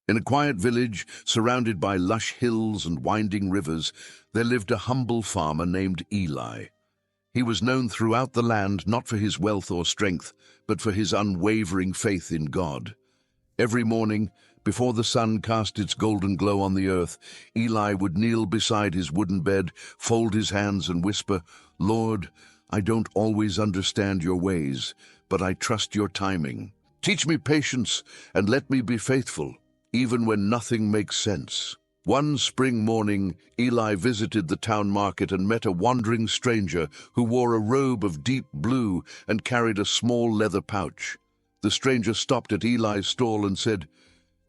In a quiet village, surrounded by lush hills and winding rivers, there lived a humble farmer named Eli. He was known throughout the land not for his wealth or strength, but for his unwavering faith in God. Every morning, before the sun cast its golden glow on the earth, Eli would kneel beside his wooden bed, fold his hands and whisper, "Lord, I don't always understand your ways, but I trust your timing. Teach me patience and let me be faithful, even when nothing makes sense." One spring morning, Eli visited the town market and met a wandering stranger who wore a robe of deep blue and carried a small leather pouch. The stranger stopped at Eli's stall and said,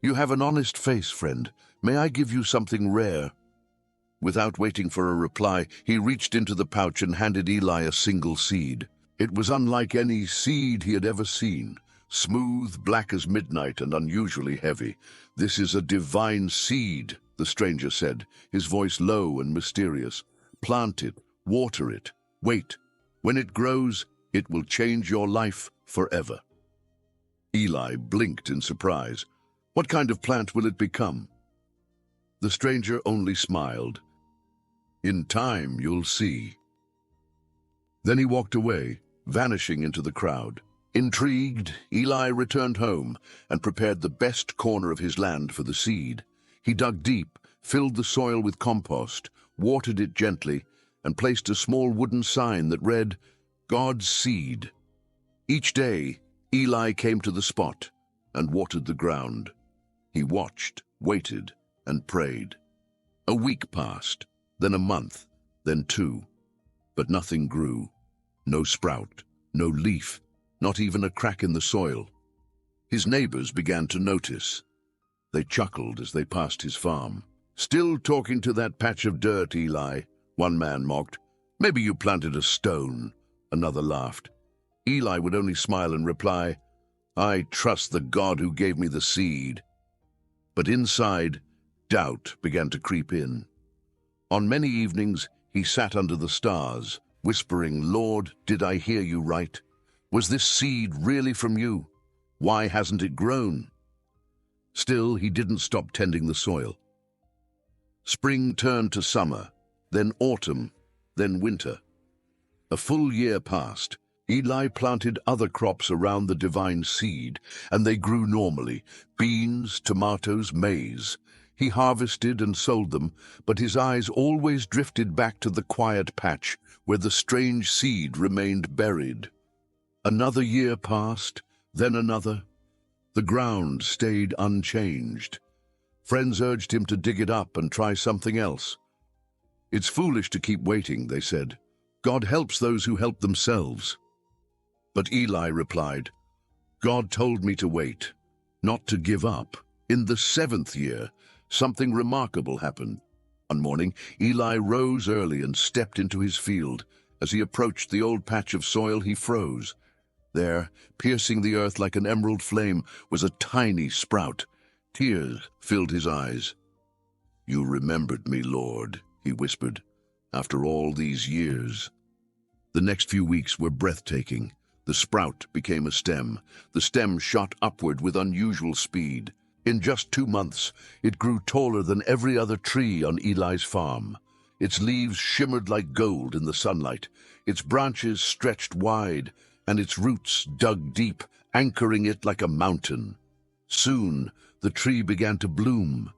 "You have an honest face, friend. May I give you something rare?" Without waiting for a reply, he reached into the pouch and handed Eli a single seed. It was unlike any seed he had ever seen. Smooth, black as midnight, and unusually heavy. "This is a divine seed," the stranger said, his voice low and mysterious. "Plant it, water it, wait. When it grows, it will change your life forever." Eli blinked in surprise. "What kind of plant will it become?" The stranger only smiled. "In time, you'll see." Then he walked away, vanishing into the crowd. Intrigued, Eli returned home and prepared the best corner of his land for the seed. He dug deep, filled the soil with compost, watered it gently, and placed a small wooden sign that read, "God's Seed." Each day, Eli came to the spot and watered the ground. He watched, waited, and prayed. A week passed, then a month, then two. But nothing grew. No sprout, no leaf, not even a crack in the soil. His neighbors began to notice. They chuckled as they passed his farm. "Still talking to that patch of dirt, Eli," one man mocked. "Maybe you planted a stone," another laughed. Eli would only smile and reply, "I trust the God who gave me the seed." But inside, doubt began to creep in. On many evenings, he sat under the stars, whispering, "Lord, did I hear you right? Was this seed really from you? Why hasn't it grown?" Still, he didn't stop tending the soil. Spring turned to summer, then autumn, then winter. A full year passed. Eli planted other crops around the divine seed, and they grew normally: beans, tomatoes, maize. He harvested and sold them, but his eyes always drifted back to the quiet patch where the strange seed remained buried. Another year passed, then another. The ground stayed unchanged. Friends urged him to dig it up and try something else. "It's foolish to keep waiting," they said. "God helps those who help themselves." But Eli replied, "God told me to wait, not to give up." In the 7th year, something remarkable happened. One morning, Eli rose early and stepped into his field. As he approached the old patch of soil, he froze. There, piercing the earth like an emerald flame, was a tiny sprout. Tears filled his eyes. "You remembered me, Lord," he whispered, "after all these years." The next few weeks were breathtaking. The sprout became a stem. The stem shot upward with unusual speed. In just 2 months, it grew taller than every other tree on Eli's farm. Its leaves shimmered like gold in the sunlight. Its branches stretched wide, and its roots dug deep, anchoring it like a mountain. Soon, the tree began to bloom.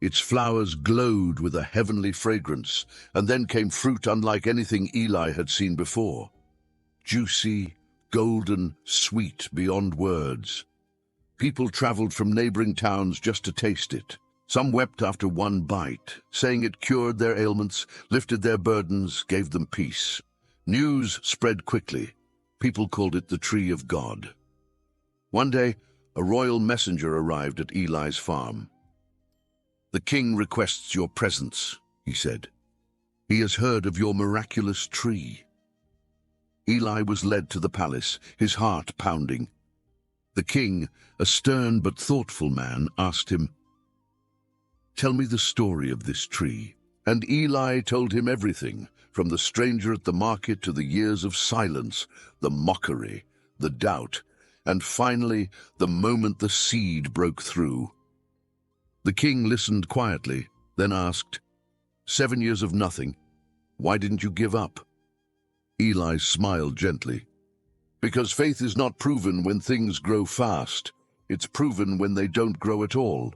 Its flowers glowed with a heavenly fragrance, and then came fruit unlike anything Eli had seen before. Juicy, golden, sweet beyond words. People traveled from neighboring towns just to taste it. Some wept after one bite, saying it cured their ailments, lifted their burdens, gave them peace. News spread quickly. People called it the Tree of God. One day, a royal messenger arrived at Eli's farm. "The king requests your presence," he said. "He has heard of your miraculous tree." Eli was led to the palace, his heart pounding. The king, a stern but thoughtful man, asked him, "Tell me the story of this tree." And Eli told him everything, from the stranger at the market to the years of silence, the mockery, the doubt, and finally the moment the seed broke through. The king listened quietly, then asked, 7 years of nothing. Why didn't you give up? Eli smiled gently. Because faith is not proven when things grow fast. It's proven when they don't grow at all.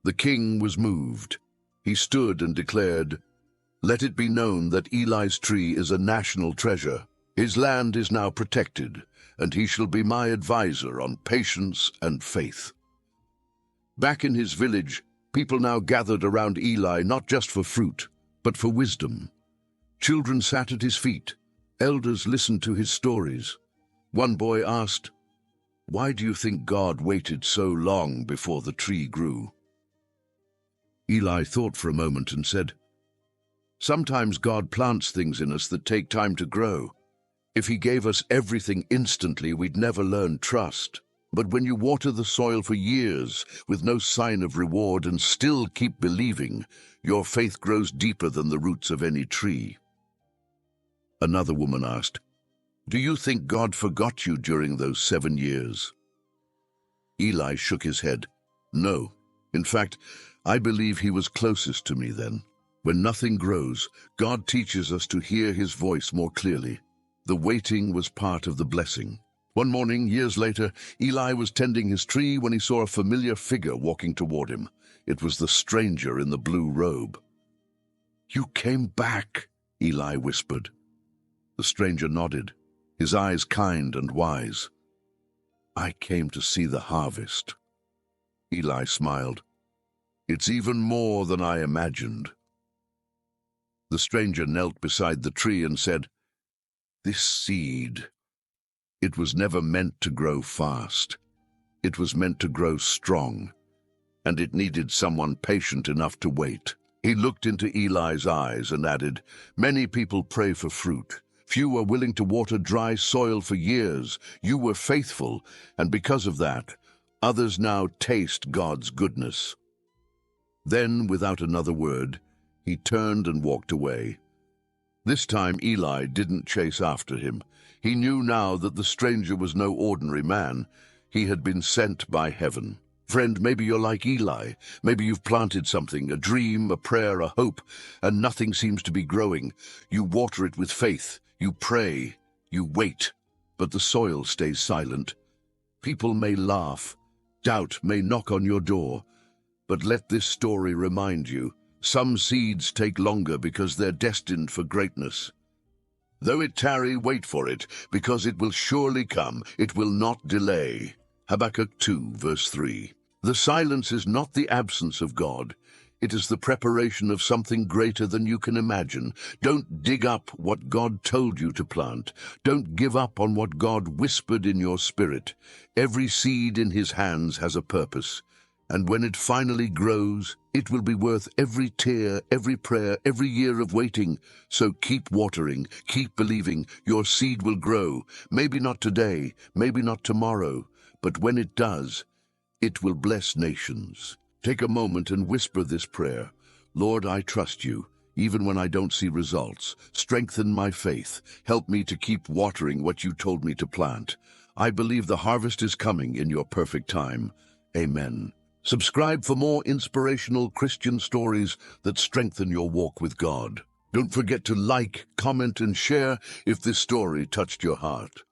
The king was moved. He stood and declared, let it be known that Eli's tree is a national treasure. His land is now protected, and he shall be my advisor on patience and faith. Back in his village, people now gathered around Eli not just for fruit, but for wisdom. Children sat at his feet. Elders listened to his stories. One boy asked, why do you think God waited so long before the tree grew? Eli thought for a moment and said, sometimes God plants things in us that take time to grow. If he gave us everything instantly, we'd never learn trust. But when you water the soil for years with no sign of reward and still keep believing, your faith grows deeper than the roots of any tree. Another woman asked, do you think God forgot you during those 7 years? Eli shook his head. No. In fact, I believe he was closest to me then. When nothing grows, God teaches us to hear his voice more clearly. The waiting was part of the blessing. One morning, years later, Eli was tending his tree when he saw a familiar figure walking toward him. It was the stranger in the blue robe. You came back, Eli whispered. The stranger nodded, his eyes kind and wise. I came to see the harvest. Eli smiled. It's even more than I imagined. The stranger knelt beside the tree and said, this seed, it was never meant to grow fast. It was meant to grow strong, and it needed someone patient enough to wait. He looked into Eli's eyes and added, many people pray for fruit. Few are willing to water dry soil for years. You were faithful, and because of that, others now taste God's goodness. Then, without another word, he turned and walked away. This time Eli didn't chase after him. He knew now that the stranger was no ordinary man. He had been sent by heaven. Friend, maybe you're like Eli. Maybe you've planted something, a dream, a prayer, a hope, and nothing seems to be growing. You water it with faith. You pray. You wait. But the soil stays silent. People may laugh. Doubt may knock on your door. But let this story remind you, some seeds take longer because they're destined for greatness. Though it tarry, wait for it, because it will surely come. It will not delay. Habakkuk 2, verse 3. The silence is not the absence of God. It is the preparation of something greater than you can imagine. Don't dig up what God told you to plant. Don't give up on what God whispered in your spirit. Every seed in his hands has a purpose. And when it finally grows, it will be worth every tear, every prayer, every year of waiting. So keep watering, keep believing. Your seed will grow. Maybe not today, maybe not tomorrow, but when it does, it will bless nations. Take a moment and whisper this prayer. Lord, I trust you, even when I don't see results. Strengthen my faith. Help me to keep watering what you told me to plant. I believe the harvest is coming in your perfect time. Amen. Subscribe for more inspirational Christian stories that strengthen your walk with God. Don't forget to like, comment, and share if this story touched your heart.